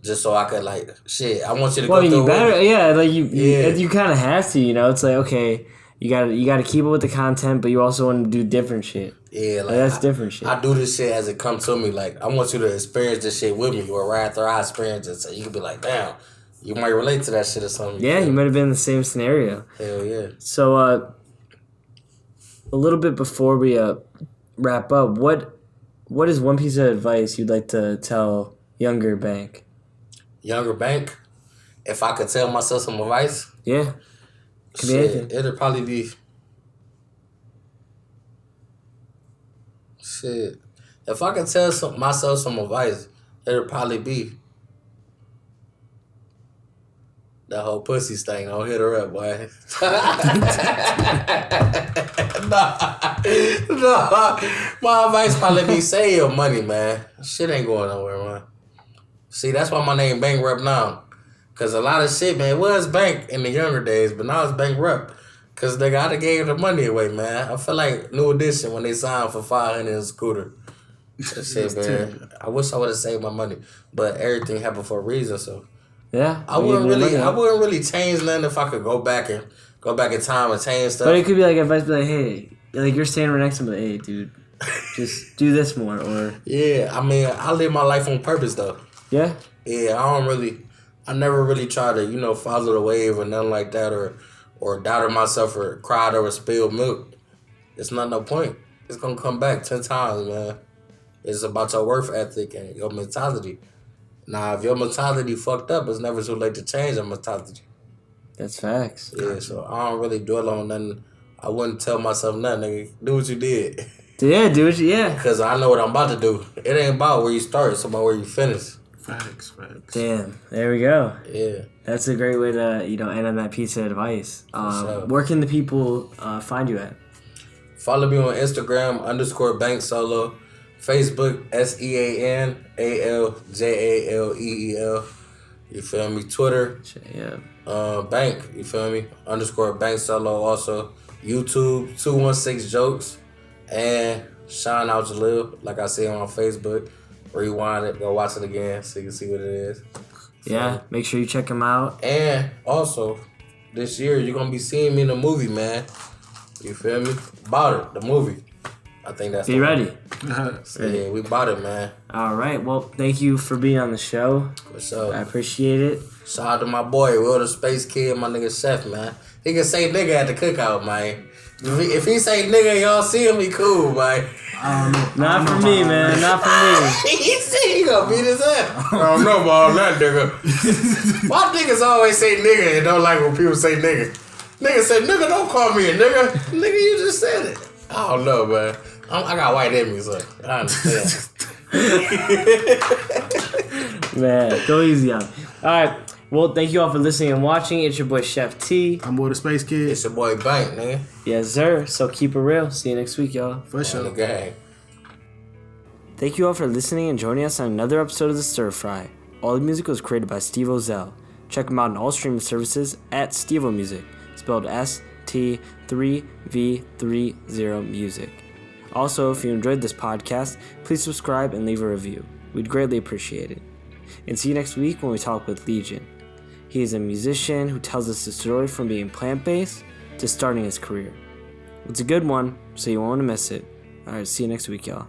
Just so I could like shit. I want you to go through. You better, yeah. Like you kind of have to. You know, it's like okay, you gotta keep up with the content, but you also want to do different shit. Yeah, like that's different shit. I do this shit as it comes to me. Like I want you to experience this shit with me, or right after I experience it, so you can be like, damn, you might relate to that shit or something. Yeah, you might have been in the same scenario. Hell yeah. So a little bit before we wrap up, what is one piece of advice you'd like to tell younger Bank? Younger Bank, if I could tell myself some advice, yeah, could be anything. It'd probably be shit. If I could tell myself some advice, it'd probably be that whole pussy thing. Don't hit her up, boy. No. My advice probably be save your money, man. Shit ain't going nowhere, man. See, that's why my name Bank Rep now. Because a lot of shit, man, it was Bank in the younger days, but now it's Bank Rep. Because they gotta gave the money away, man. I feel like New Edition when they signed for $500 in a scooter. That shit, man. I wish I would have saved my money. But everything happened for a reason, so. Yeah. I wouldn't really change nothing if I could go back in time and change stuff. But it could be like advice, be like, hey, like you're standing right next to me, like, hey, dude, just do this more, or. Yeah, I mean, I live my life on purpose, though. Yeah? Yeah, I never really try to, follow the wave or nothing like that or doubted myself or cried over spilled milk. It's not no point. It's going to come back 10 times, man. It's about your work ethic and your mentality. Now, if your mentality fucked up, it's never too late to change your mentality. That's facts. Yeah, so I don't really dwell on nothing. I wouldn't tell myself nothing, nigga. Do what you did. Yeah, do what you, yeah. Because I know what I'm about to do. It ain't about where you start, it's about where you finish. Facts. Damn, there we go. Yeah. That's a great way to, end on that piece of advice. Where can the people find you at? Follow me on Instagram, _BankSolo. Facebook, SEANALJALEEL. You feel me? Twitter. Yeah. Bank, you feel me? _BankSolo also. YouTube, 216 Jokes. And Shine Out Jalil, like I said on Facebook. Rewind it, go watch it again so you can see what it is. Yeah, make sure you check him out. And also, this year you're gonna be seeing me in the movie, man. You feel me? Bought it, the movie. I think that's Be ready. So, yeah, we bought it, man. All right. Well, thank you for being on the show. For sure. I appreciate it. Shout out to my boy, Will the Spacekid, my nigga Chef, man. He can say nigga at the cookout, man. If he say nigga, y'all see him, he cool, man. Not for me, man. Not for me. He said he gonna beat his ass. I don't know about that nigga. Why niggas always say nigga and don't like when people say nigga? Nigga say nigga, don't call me a nigga. Nigga, you just said it. I don't know, man. I got white in me, so I understand. Man, go easy on me. All right. Well, thank you all for listening and watching. It's your boy Chef T. I'm Boy the Spacekid. It's your boy Bank, nigga. Yes, sir. So keep it real. See you next week, y'all. For sure. Thank you all for listening and joining us on another episode of the Stirfry. All the music was created by Steve Ozell. Check him out on all streaming services at Stevo Music, spelled ST3V30 Music. Also, if you enjoyed this podcast, please subscribe and leave a review. We'd greatly appreciate it. And see you next week when we talk with Legion. He is a musician who tells us the story from being plant-based to starting his career. It's a good one, so you won't want to miss it. Alright, see you next week, y'all.